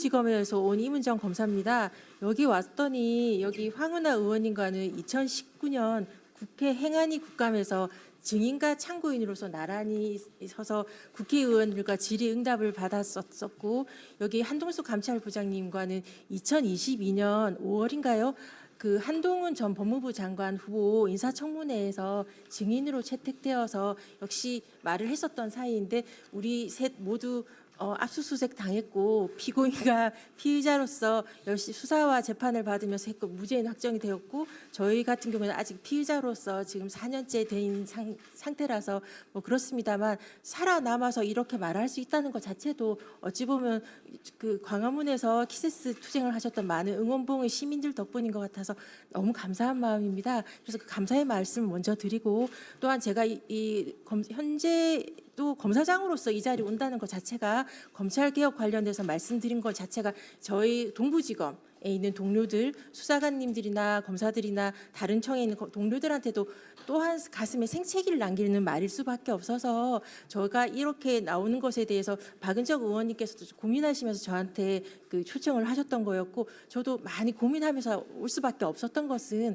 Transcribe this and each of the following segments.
동부지검에서 온 이문정 검사입니다. 여기 왔더니 여기 황운하 의원님과는 2019년 국회 행안위 국감에서 증인과 참고인으로서 나란히 서서 국회의원들과 질의응답을 받았었고, 여기 한동숙 감찰부장님과는 2022년 5월인가요? 그 한동훈 전 법무부 장관 후보 인사청문회에서 증인으로 채택되어서 역시 말을 했었던 사이인데, 우리 셋 모두 압수수색 당했고 피고인과 피의자로서 열심히 수사와 재판을 받으면서 했고 무죄인 확정이 되었고, 저희 같은 경우는 아직 피의자로서 지금 4년째 된 상태라서 뭐 그렇습니다만, 살아남아서 이렇게 말할 수 있다는 것 자체도 어찌 보면 그 광화문에서 키세스 투쟁을 하셨던 많은 응원봉의 시민들 덕분인 것 같아서 너무 감사한 마음입니다. 그래서 그 감사의 말씀을 먼저 드리고, 또한 제가 현재 또 검사장으로서 이 자리에 온다는 것 자체가, 검찰개혁 관련돼서 말씀드린 것 자체가 저희 동부지검에 있는 동료들, 수사관님들이나 검사들이나 다른 청에 있는 동료들한테도 또한 가슴에 생채기를 남기는 말일 수밖에 없어서, 저가 이렇게 나오는 것에 대해서 박은정 의원님께서도 고민하시면서 저한테 그 초청을 하셨던 거였고, 저도 많이 고민하면서 올 수밖에 없었던 것은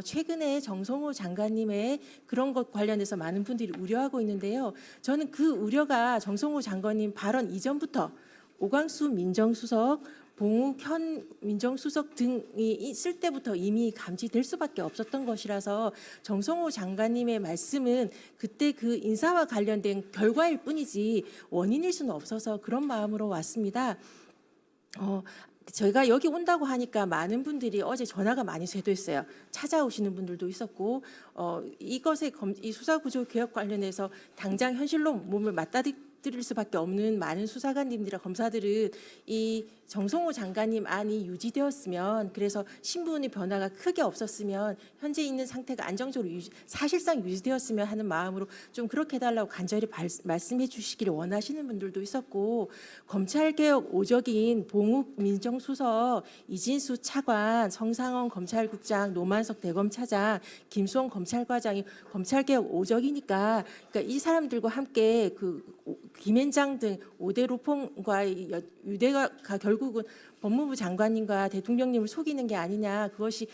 최근에 정성호 장관님의 그런 것 관련해서 많은 분들이 우려하고 있는데요. 저는 그 우려가 정성호 장관님 발언 이전부터 오광수 민정수석, 봉욱 현 민정수석 등이 있을 때부터 이미 감지될 수밖에 없었던 것이라서, 정성호 장관님의 말씀은 그때 그 인사와 관련된 결과일 뿐이지 원인일 수는 없어서 그런 마음으로 왔습니다. 저희가 여기 온다고 하니까 많은 분들이 어제 전화가 많이 쇄도했어요. 찾아오시는 분들도 있었고, 이것에 이 수사구조 개혁 관련해서 당장 현실로 몸을 맞닥뜨릴 수밖에 없는 많은 수사관님들이나 검사들은 이 정성호 장관님 안이 유지되었으면, 그래서 신분의 변화가 크게 없었으면, 현재 있는 상태가 안정적으로 사실상 유지되었으면 하는 마음으로 좀 그렇게 해달라고 간절히 말씀해 주시기를 원하시는 분들도 있었고, 검찰개혁 오적인 봉욱 민정수석, 이진수 차관, 성상원 검찰국장, 노만석 대검차장, 김수홍 검찰과장이 검찰개혁 오적이니까, 그러니까 이 사람들과 함께 그 김앤장 등 5대 로펌과의 유대가 결국은 법무부 장관님과 대통령님을 속이는 게 아니냐, 그것이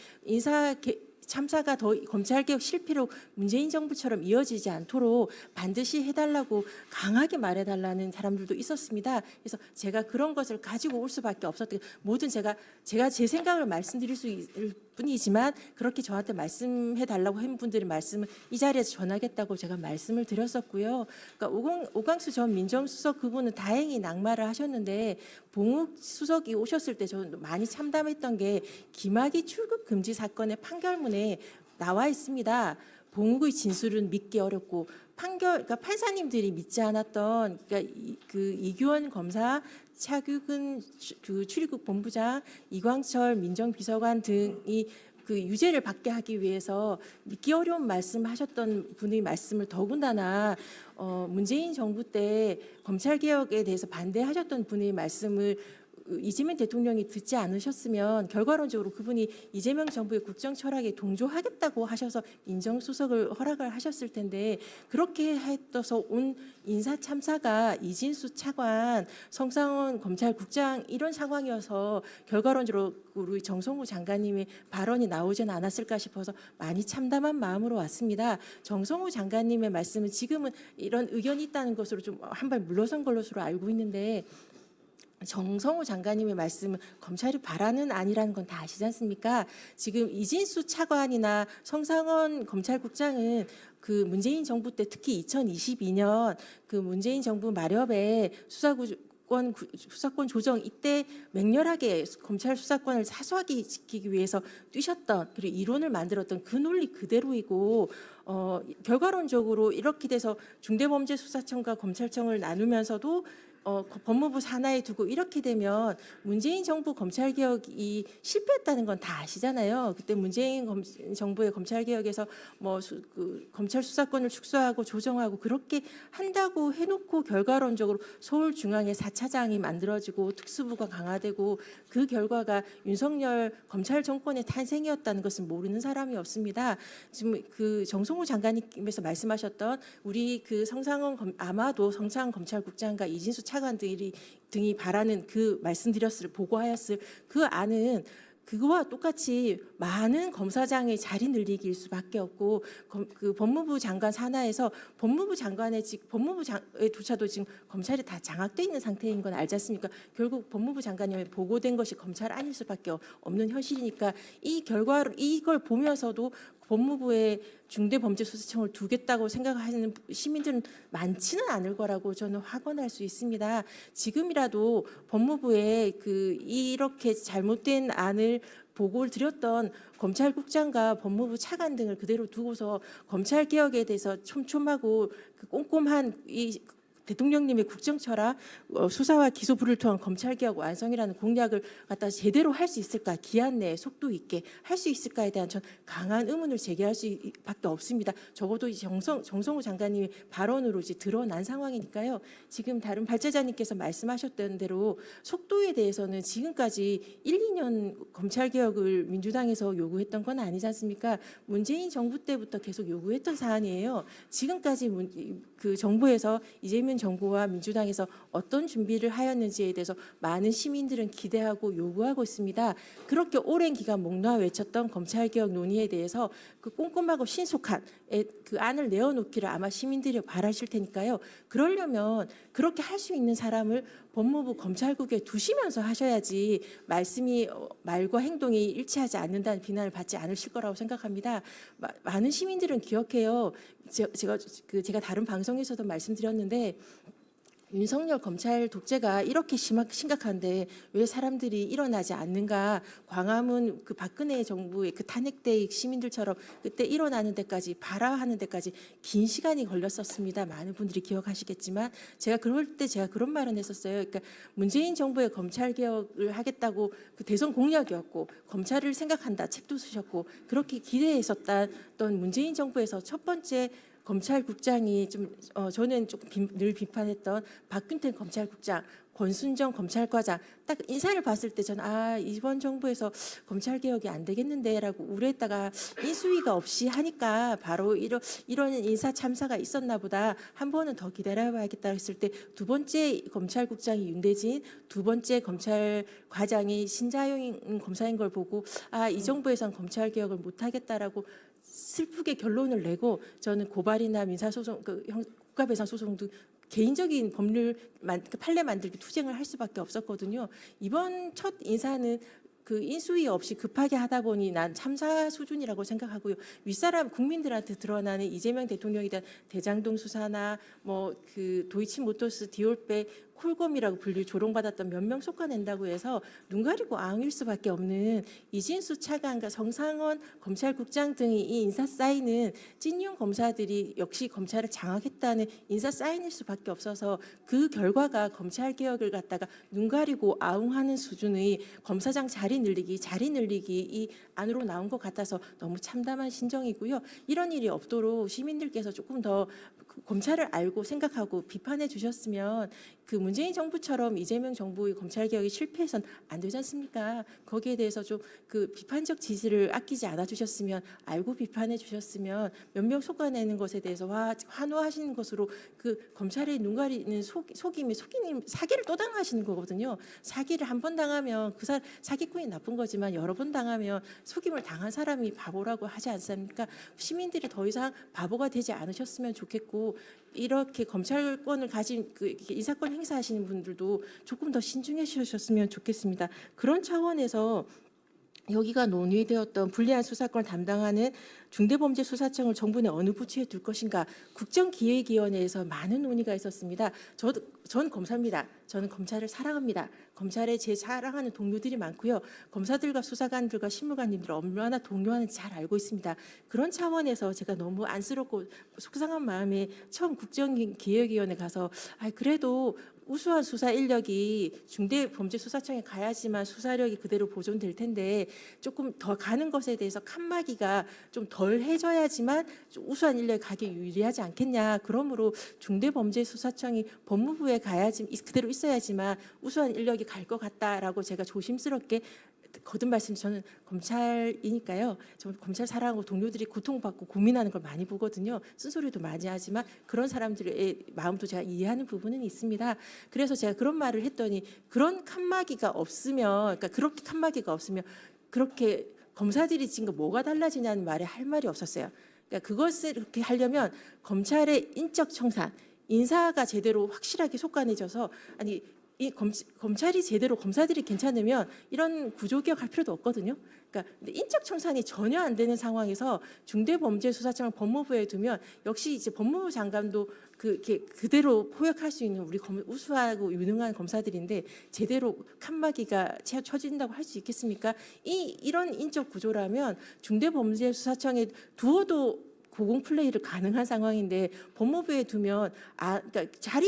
참사가 더 검찰개혁 실패로 문재인 정부처럼 이어지지 않도록 반드시 해달라고 강하게 말해달라는 사람들도 있었습니다. 그래서 제가 그런 것을 가지고 올 수밖에 없었던, 모든 제가 제 생각을 말씀드릴 수 있을 뿐이지만, 그렇게 저한테 말씀해달라고 한 분들의 말씀을 이 자리에서 전하겠다고 제가 말씀을 드렸었고요. 그러니까 오광수 전 민정수석 그분은 다행히 낙마를 하셨는데, 봉욱 수석이 오셨을 때 저는 많이 참담했던 게, 김학의 출국 금지 사건의 판결문에 나와 있습니다. 봉욱의 진술은 믿기 어렵고, 그러니까 판사님들이 믿지 않았던, 그러니까 그 이규원 검사, 차규근 그 출입국 본부장, 이광철 민정비서관 등이 그 유죄를 받게 하기 위해서 믿기 어려운 말씀하셨던 분의 말씀을 더군다나 문재인 정부 때 검찰개혁에 대해서 반대하셨던 분의 말씀을 이재명 대통령이 듣지 않으셨으면, 결과론적으로 그분이 이재명 정부의 국정 철학에 동조하겠다고 하셔서 민정수석을 허락을 하셨을 텐데, 그렇게 해서 온 인사 참사가 이진수 차관, 성상원 검찰국장 이런 상황이어서 결과론적으로 우리 정성호 장관님의 발언이 나오지는 않았을까 싶어서 많이 참담한 마음으로 왔습니다. 정성호 장관님의 말씀은 지금은 이런 의견이 있다는 것으로 좀 한 발 물러선 것으로 알고 있는데, 정성호 장관님의 말씀은 검찰이 바라는 아니라는 건 다 아시지 않습니까? 지금 이진수 차관이나 성상원 검찰국장은 그 문재인 정부 때, 특히 2022년 그 문재인 정부 마렵에 수사권 조정 이때 맹렬하게 검찰 수사권을 사수하게 지키기 위해서 뛰셨던, 그리고 이론을 만들었던 그 논리 그대로이고, 결과론적으로 이렇게 돼서 중대범죄수사청과 검찰청을 나누면서도 법무부 산하에 두고 이렇게 되면 문재인 정부 검찰개혁이 실패했다는 건 다 아시잖아요. 그때 문재인 정부의 검찰개혁에서 그 검찰 수사권을 축소하고 조정하고 그렇게 한다고 해놓고, 결과론적으로 서울중앙에 4차장이 만들어지고 특수부가 강화되고, 그 결과가 윤석열 검찰 정권의 탄생이었다는 것은 모르는 사람이 없습니다. 지금 그 정성호 장관님께서 말씀하셨던 우리 그 아마도 성상원 검찰국장과 이진수 차관 등이 바라는 보고하였을 그 안은 그거와 똑같이 많은 검사장의 자리 늘리기일 수밖에 없고 그 법무부 장관 산하에서 법무부장조차도 지금 검찰이 다 장악돼 있는 상태인 건 알지 않습니까? 결국 법무부 장관님에 보고된 것이 검찰 아닐 수밖에 없는 현실이니까 이걸 보면서도 법무부에 중대범죄수사청을 두겠다고 생각하는 시민들은 많지는 않을 거라고 저는 확언할 수 있습니다. 지금이라도 법무부에 이렇게 잘못된 안을 보고를 드렸던 검찰국장과 법무부 차관 등을 그대로 두고서 검찰 개혁에 대해서 촘촘하고 꼼꼼한 대통령님의 국정철학, 수사와 기소부를 통한 검찰개혁 완성이라는 공약을 갖다 제대로 할 수 있을까, 기한 내에 속도 있게 할 수 있을까에 대한 전 강한 의문을 제기할 수밖에 없습니다. 적어도 정성호 장관님의 발언으로 이제 드러난 상황이니까요. 지금 다른 발제자님께서 말씀하셨던 대로 속도에 대해서는 지금까지 1, 2년 검찰개혁을 민주당에서 요구했던 건 아니지 않습니까? 문재인 정부 때부터 계속 요구했던 사안이에요. 지금까지 그 정부에서 이재명 정부와 민주당에서 어떤 준비를 하였는지에 대해서 많은 시민들은 기대하고 요구하고 있습니다. 그렇게 오랜 기간 목 놓아 외쳤던 검찰개혁 논의에 대해서 그 꼼꼼하고 신속한 그 안을 내어놓기를 아마 시민들이 바라실 테니까요. 그러려면 그렇게 할 수 있는 사람을 법무부 검찰국에 두시면서 하셔야지 말과 행동이 일치하지 않는다는 비난을 받지 않으실 거라고 생각합니다. 많은 시민들은 기억해요. 제가 다른 방송에서도 말씀드렸는데 윤석열 검찰 독재가 이렇게 심각한데 왜 사람들이 일어나지 않는가? 광화문 그 박근혜 정부의 그 탄핵 때 시민들처럼 그때 일어나는 데까지 발화하는 데까지 긴 시간이 걸렸었습니다. 많은 분들이 기억하시겠지만 제가 그런 말은 했었어요. 그러니까 문재인 정부의 검찰 개혁을 하겠다고 그 대선 공약이었고 검찰을 생각한다 책도 쓰셨고 그렇게 기대했었던 문재인 정부에서 첫 번째 검찰국장이 저는 조금 늘 비판했던 박균택 검찰국장, 권순정 검찰과장 딱 인사를 봤을 때 저는 이번 정부에서 검찰 개혁이 안 되겠는데라고 우려했다가 인수위가 없이 하니까 바로 이런 인사 참사가 있었나 보다. 한 번은 더 기다려봐야겠다 했을 때 두 번째 검찰국장이 윤대진, 두 번째 검찰과장이 신자영 검사인 걸 보고 이 정부에선 검찰 개혁을 못 하겠다라고 슬프게 결론을 내고 저는 고발이나 민사소송, 국가배상 소송 등 개인적인 법률 판례 만들기 투쟁을 할 수밖에 없었거든요. 이번 첫 인사는 그 인수위 없이 급하게 하다 보니 난 참사 수준이라고 생각하고요. 윗사람 국민들한테 드러나는 이재명 대통령에 대한 대장동 수사나 그 도이치모터스 디올백 콜검이라고 불릴 조롱받았던 몇 명 솎아낸다고 해서 눈 가리고 아웅일 수밖에 없는 이진수 차관과 성상원 검찰국장 등이 이 인사 사인은 찐용 검사들이 역시 검찰을 장악했다는 인사 사인일 수밖에 없어서 그 결과가 검찰 개혁을 갖다가 눈 가리고 아웅하는 수준의 검사장 자리 늘리기 이 안으로 나온 것 같아서 너무 참담한 심정이고요. 이런 일이 없도록 시민들께서 조금 더 검찰을 알고 생각하고 비판해 주셨으면 그 문재인 정부처럼 이재명 정부의 검찰 개혁이 실패해선 안 되지 않습니까? 거기에 대해서 좀 그 비판적 지지를 아끼지 않아 주셨으면 알고 비판해 주셨으면 몇 명 솎아내는 것에 대해서 환호하시는 것으로 그 검찰의 눈 가리는 속임이 사기를 또 당하시는 거거든요. 사기를 한 번 당하면 사기꾼이 나쁜 거지만 여러 번 당하면 속임을 당한 사람이 바보라고 하지 않습니까? 시민들이 더 이상 바보가 되지 않으셨으면 좋겠고 이렇게 검찰권을 가진 인사권 행사하시는 분들도 조금 더 신중해 주셨으면 좋겠습니다. 그런 차원에서 여기가 논의되었던 불리한 수사권을 담당하는 중대범죄수사청을 정부 내 어느 부처에 둘 것인가 국정기획위원회에서 많은 논의가 있었습니다. 저는 검사입니다. 저는 검찰을 사랑합니다. 검찰에 제 사랑하는 동료들이 많고요. 검사들과 수사관들과 신무관님들 얼마나 동료하는지 잘 알고 있습니다. 그런 차원에서 제가 너무 안쓰럽고 속상한 마음에 처음 국정기획위원회 가서 그래도 우수한 수사 인력이 중대범죄수사청에 가야지만 수사력이 그대로 보존될 텐데 조금 더 가는 것에 대해서 칸막이가 좀 덜 해줘야지만 좀 우수한 인력이 가기 유리하지 않겠냐. 그러므로 중대범죄수사청이 법무부에 가야지 그대로 있어야지만 우수한 인력이 갈 것 같다라고 제가 조심스럽게 거듭 말씀 저는 검찰이니까요. 저 검찰 사랑하고 동료들이 고통받고 고민하는 걸 많이 보거든요. 쓴소리도 많이 하지만 그런 사람들의 마음도 제가 이해하는 부분은 있습니다. 그래서 제가 그런 말을 했더니 그런 칸막이가 없으면 그러니까 그렇게 칸막이가 없으면 그렇게 검사들이 지금 거 뭐가 달라지냐는 말에 할 말이 없었어요. 그러니까 그것을 그렇게 하려면 검찰의 인적 청산, 인사가 제대로 확실하게 속간해져서 아니 검찰이 제대로 검사들이 괜찮으면 이런 구조 개혁할 필요도 없거든요. 그러니까 근데 인적 청산이 전혀 안 되는 상황에서 중대범죄수사청을 법무부에 두면 역시 이제 법무부 장관도 그게 그대로 포획할 수 있는 우리 우수하고 유능한 검사들인데 제대로 칸막이가 쳐진다고 할 수 있겠습니까? 이런 인적 구조라면 중대범죄수사청에 두어도 고공 플레이를 가능한 상황인데 법무부에 두면 그러니까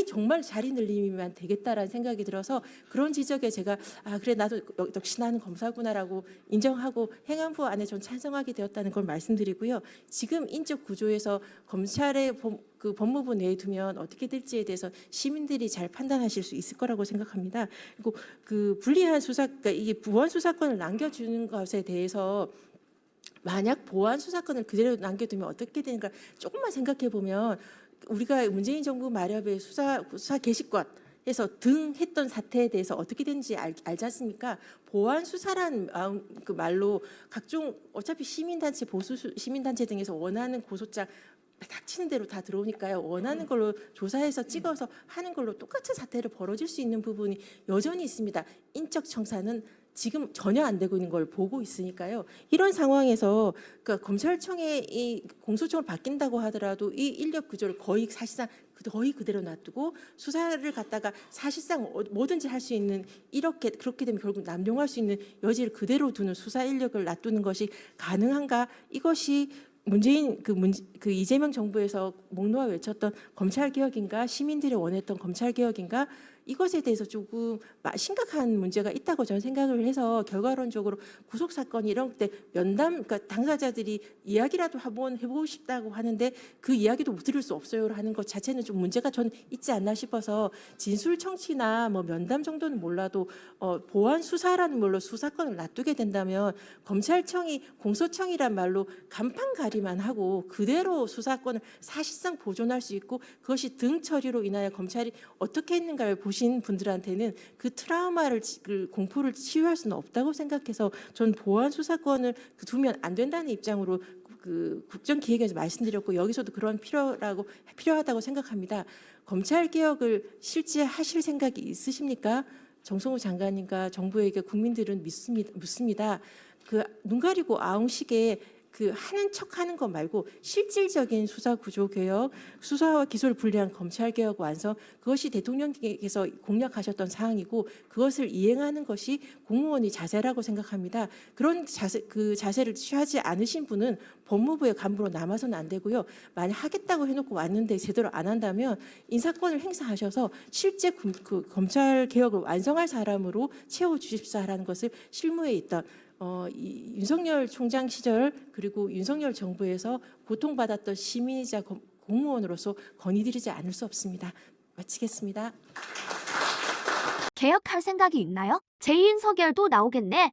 정말 자리 늘리면 되겠다라는 생각이 들어서 그런 지적에 제가 그래 나도 역시 나는 검사구나라고 인정하고 행안부 안에 좀 찬성하게 되었다는 걸 말씀드리고요. 지금 인적 구조에서 검찰의 그 법무부 내에 두면 어떻게 될지에 대해서 시민들이 잘 판단하실 수 있을 거라고 생각합니다. 그리고 그 불리한 수사, 그러니까 이게 보안 수사권을 남겨주는 것에 대해서 만약 보안 수사권을 그대로 남겨두면 어떻게 되는가 조금만 생각해 보면 우리가 문재인 정부 마렵의 수사 개시권에서 했던 사태에 대해서 어떻게 되는지 알지 않습니까? 보안 수사란 그 말로 각종 어차피 시민단체 보수 시민단체 등에서 원하는 고소장 닥치는 대로 다 들어오니까요. 원하는 걸로 조사해서 찍어서 하는 걸로 똑같은 사태를 벌어질 수 있는 부분이 여전히 있습니다. 인적 청산은 지금 전혀 안 되고 있는 걸 보고 있으니까요. 이런 상황에서 그러니까 검찰청의 이 공소청을 바뀐다고 하더라도 이 인력 구조를 거의 사실상 거의 그대로 놔두고 수사를 갖다가 사실상 뭐든지 할 수 있는 그렇게 되면 결국 남용할 수 있는 여지를 그대로 두는 수사 인력을 놔두는 것이 가능한가? 이것이 그 이재명 정부에서 목 놓아 외쳤던 검찰 개혁인가 시민들이 원했던 검찰 개혁인가 이것에 대해서 조금 심각한 문제가 있다고 저는 생각을 해서 결과론적으로 구속 사건 이런 때 면담 그러니까 당사자들이 이야기라도 한번 해보고 싶다고 하는데 그 이야기도 못 들을 수 없어요 하는 것 자체는 좀 문제가 저는 있지 않나 싶어서 진술 청취나 뭐 면담 정도는 몰라도 보안 수사라는 말로 수사권을 놔두게 된다면 검찰청이 공소청이란 말로 간판가리만 하고 그대로 수사권을 사실상 보존할 수 있고 그것이 등 처리로 인하여 검찰이 어떻게 했는가를 보신 분들한테는 그 트라우마를 그 공포를 치유할 수는 없다고 생각해서 전 보안 수사권을 두면 안 된다는 입장으로 그 국정기획에서 말씀드렸고 여기서도 그런 필요하다고 생각합니다. 검찰 개혁을 실제 하실 생각이 있으십니까? 정성호 장관님과 정부에게 국민들은 묻습니다. 그 눈 가리고 아웅식에 그 하는 척하는 것 말고 실질적인 수사 구조 개혁, 수사와 기소를 분리한 검찰 개혁 완성 그것이 대통령께서 공약하셨던 사항이고 그것을 이행하는 것이 공무원의 자세라고 생각합니다. 그런 자세를 취하지 않으신 분은 법무부의 간부로 남아서는 안 되고요. 만약 하겠다고 해놓고 왔는데 제대로 안 한다면 인사권을 행사하셔서 실제 그 검찰 개혁을 완성할 사람으로 채워 주십사라는 것을 실무에 있던 윤석열 총장 시절 그리고 윤석열 정부에서 고통받았던 시민이자 공무원으로서 건의드리지 않을 수 없습니다. 마치겠습니다. 개혁할 생각이 있나요? 제2인 서결도 나오겠네.